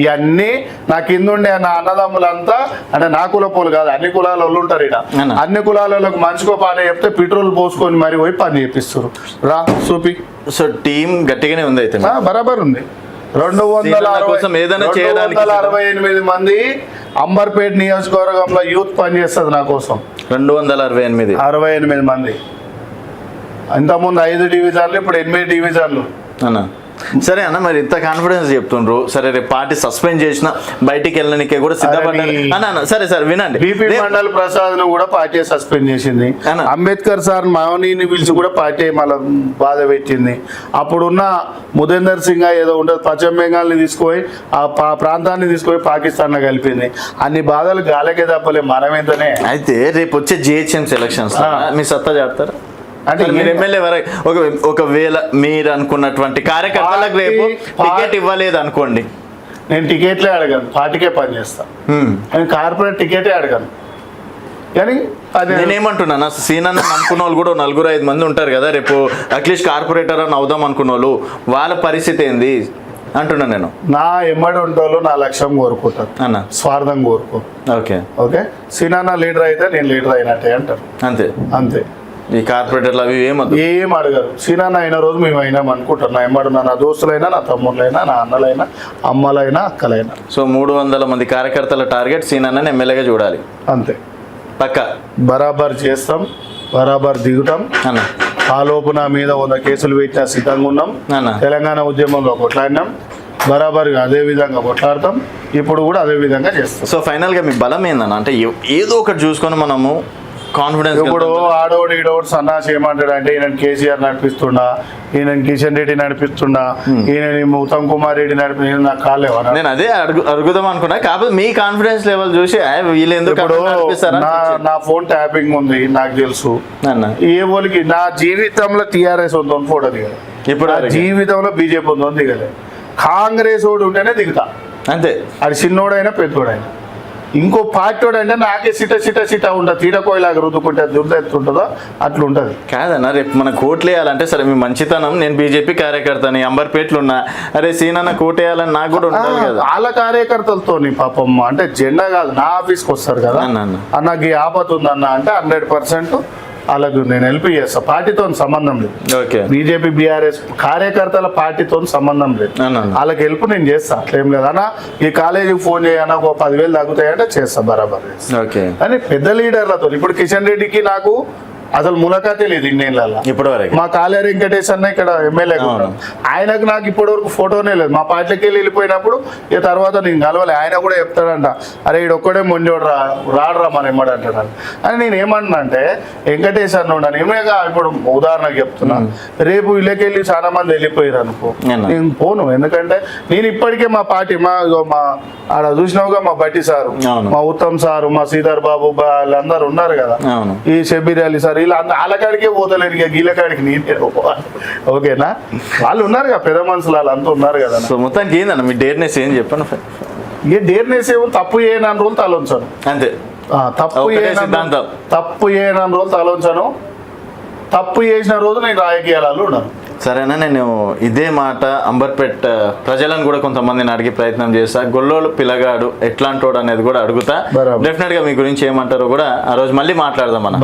ఇవన్నీ నా కింద ఉండే నా అన్నదమ్ములంతా అంటే నా కుల పోలు కాదు, అన్ని కులాల వాళ్ళు ఉంటారు ఇక్కడ. అన్ని కులాలకు మంచికో పాట చెప్తే పెట్రోల్ పోసుకొని మరి పోయి పని చేపిస్తారు. రా చూపి. సో టీం గట్టిగానే ఉంది అయితే, బరాబర్ ఉంది. 268 మంది అంబర్పేట నియోజకవర్గంలో యూత్ పనిచేస్తుంది నా కోసం. 268 మంది. ఇంతకుముందు 5 డివిజన్లు, ఇప్పుడు 8 డివిజన్లు అన్న. సరే అన్న, మరి ఇంత కాన్ఫిడెన్స్ చెప్తుండ్రు, సరే రేపు పార్టీ సస్పెండ్ చేసిన బయటికి వెళ్ళడానికి కూడా సిద్ధపడ్డారు అన్న. సరే సరే వినండి, బీపీ మండల్ ప్రసాద్ ను కూడా పార్టీ సస్పెండ్ చేసింది. అంబేద్కర్ సార్ మౌనిని పిలిచి కూడా పార్టీ మళ్ళీ బాధ పెట్టింది. అప్పుడున్న ముదేందర్ సింగ్ ఏదో ఉంటుంది, పశ్చిమ బెంగాల్ ని తీసుకుపోయి ఆ ప్రాంతాన్ని తీసుకుపోయి పాకిస్తాన్ లో కలిపింది. అన్ని బాధలు గాలకే తప్పలే మనమేంతనే. అయితే రేపు వచ్చే జిహెచ్ఎంసీ ఎలక్షన్స్ మీ సత్తా చెప్తారా? అంటే మీరు ఎమ్మెల్యే ఒకవేళ మీరు అనుకున్నటువంటి కార్యకర్తలకు రేపు టికెట్ ఇవ్వలేదు అనుకోండి, నేను టికెట్లే అడగాను, పార్టీకే పనిచేస్తాను. నేను కార్పొరేట్ టికెటే అడగాను. కానీ నేనేమంటున్నాను, సీనన్న అనుకున్న వాళ్ళు కూడా 4-5 మంది ఉంటారు కదా, రేపు అట్లీస్ట్ కార్పొరేటర్ అని అవుదాం అనుకున్న వాళ్ళు, వాళ్ళ పరిస్థితి ఏంది అంటున్నా నేను. నా ఎమ్మడి ఉంటాలో నా లక్ష్యం కోరుకుంటాను అన్న, స్వార్థం కోరుకో. ఓకే ఓకే, సీనన్న లీడర్ అయితే నేను లీడర్ అయినట్టే అంటారు. అంతే అంతే. ఈ కార్పొరేటర్లు అవి ఏం అడగారు. సీనన్న అయిన రోజు మేము అయినాం అనుకుంటాం. నా ఎమ్మడున్నా నా దోస్తులైనా, నా తమ్ముళ్ళైనా, నా అన్నలైనా, అమ్మలైనా, అక్కలైనా. సో 300 మంది కార్యకర్తల టార్గెట్ సీనన్న ఎమ్మెల్యేగా చూడాలి. అంతే పక్క బరాబర్ చేస్తాం, బరాబర్ దిగుతాం అన్న. ఆ లోపు నా మీద 100 కేసులు పెట్టినా సిద్ధంగా ఉన్నాం. తెలంగాణ ఉద్యమంలో కొట్లాడినాం, బరాబర్గా అదే విధంగా కొట్లాడతాం. ఇప్పుడు కూడా అదే విధంగా చేస్తాం. సో ఫైనల్గా మీ బలం ఏందన్న? అంటే ఏదో ఒకటి చూసుకొని మనము కాన్ఫిడెన్స్. ఇప్పుడు ఆడోడు ఈడోడు సన్నాసి ఏమంటాడు అంటే, ఈయన కేసీఆర్ నడిపిస్తుండా, ఈయన కిషన్ రెడ్డి నడిపిస్తుండా, ఈయన ఉత్తమ్ కుమార్ రెడ్డి నడిపి నాకు కాలేవా? నేను అదే అడుగుదాం అనుకున్నా, కాకపోతే మీ కాన్ఫిడెన్స్ లెవెల్ చూసి వీళ్ళు ఎందుకు నా ఫోన్ ట్యాపింగ్ ఉంది నాకు తెలుసు. ఏ వాళ్ళకి నా జీవితంలో టీఆర్ఎస్ ఉందో ఫోటో దిగదు, ఇప్పుడు జీవితంలో బీజేపీ ఉందో దిగలే. కాంగ్రెస్ ఓడి ఉంటేనే దిగుతా, అంతే. అది చిన్నోడైనా పెద్దోడైనా. ఇంకో పార్టీ అంటే నాకే సిట ఉంటుంది, తీరకోయలాగా రుద్దుకుంటే దుర్దెత్తుంటుందో అట్లా ఉంటుంది. కాదన్నా, రేపు మన కోట్లు వేయాలంటే సరే మీ మంచితనం, నేను బీజేపీ కార్యకర్తని అంబర్పేటలో ఉన్నా, అరే సీనన్న కోటేయాలని నాకు కూడా ఉంటుంది కదా. వాళ్ళ కార్యకర్తలతో పాపం అంటే జెండా కాదు నా ఆఫీస్కి వస్తారు కదా, నాకు ఈ ఆపద ఉందన్న అంటే 100% వాళ్ళకు నేను హెల్ప్ చేస్తా. పార్టీతో సంబంధం లేదు, బీజేపీ బీఆర్ఎస్ కార్యకర్తల పార్టీతో సంబంధం లేదు. వాళ్ళకి హెల్ప్ నేను చేస్తా, అట్లేం లేదు. అన్న ఈ కాలేజీకి ఫోన్ చేయన్నా ఒక 10,000 తగ్గుతాయంటే చేస్తా, బరాబర్. కానీ పెద్ద లీడర్లతో ఇప్పుడు కిషన్ రెడ్డికి నాకు అసలు ములాఖాతే లేదు ఇన్నేళ్ళ. మా కాలేరు వెంకటేష్ అన్న ఇక్కడ ఎమ్మెల్యే, ఆయనకు నాకు ఇప్పటి వరకు ఫోటోనే లేదు. మా పార్టీకి వెళ్ళిపోయినప్పుడు ఇక తర్వాత నేను కలవాలి. ఆయన కూడా చెప్తాడంట, అరే ఈడు ఒక్కడే మొండోడు రాడరా మన ఎమ్మడు అంటాడు అని. నేను ఏమన్నా అంటే వెంకటేష్ అన్న ఉన్నాను ఏమేగా. ఇప్పుడు ఉదాహరణకు చెప్తున్నా, రేపు ఇళ్ళకెళ్ళి చాలా మంది వెళ్ళిపోయారు అనుకో, నేను పోను. ఎందుకంటే నేను ఇప్పటికే మా పార్టీ మా ఆడ చూసినావుగా, మా బట్టి సారు, మా ఉత్తమ్ సారు, మా శ్రీధర్ బాబు వాళ్ళందరూ ఉన్నారు కదా, ఈ షబీర్ అలీ సార్, వీళ్ళు వాళ్ళకాడికే పోతలేరు, ఇక గీళ్ళకాడికి నేనే. ఓకేనా, వాళ్ళు ఉన్నారు కదా పెద్ద మనుషులు, వాళ్ళు అంతా ఉన్నారు కదా. సో మొత్తానికి ఏందన్న మీ డేర్నెస్ ఏం చెప్పాను? ఏ డేర్నెస్ ఏమో, తప్పు చేయనన్ని రోజులు తలొంచాను అంతే. తప్పు చేయనన్ని రోజులు తలొంచాను, తప్పు చేసిన రోజు నేను రాజకీయాలలో ఉన్నాను. సరేనా, నేను ఇదే మాట అంబర్పేట్ ప్రజలను కూడా కొంతమందిని అడిగే ప్రయత్నం చేస్తా. గొల్లోడు పిల్లగాడు ఎట్లాంటోడు అనేది కూడా అడుగుతా. డెఫినెట్ గా మీ గురించి ఏమంటారో కూడా ఆ రోజు మళ్ళీ మాట్లాడదాం మనం.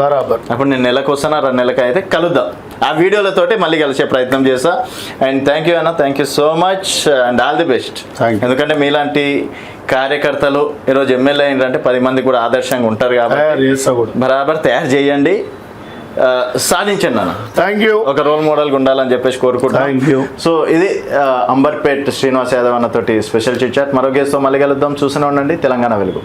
అప్పుడు నేను నెలకు వస్తాను, 2 నెలలకు అయితే కలుద్దాం. ఆ వీడియోలతోటి మళ్ళీ కలిసే ప్రయత్నం చేస్తా. అండ్ థ్యాంక్ యూ అన్న, thank you so much and all the best. ఎందుకంటే మీలాంటి కార్యకర్తలు ఈరోజు ఎమ్మెల్యే ఏంటంటే 10 మంది కూడా ఆదర్శంగా ఉంటారు కాబట్టి బరాబర్ తయారు చేయండి, సాధించండి అన్న. Thank you. ఒక రోల్ మోడల్గా ఉండాలని చెప్పేసి కోరుకుంటున్నాను. సో ఇది అంబర్పేట్ శ్రీనివాస్ యాదవ్ అన్నతోటి స్పెషల్ చిట్ చాట్. మరో గేస్తో మళ్ళీ కలుద్దాం. చూస్తూనే ఉండండి తెలంగాణ వెలుగు.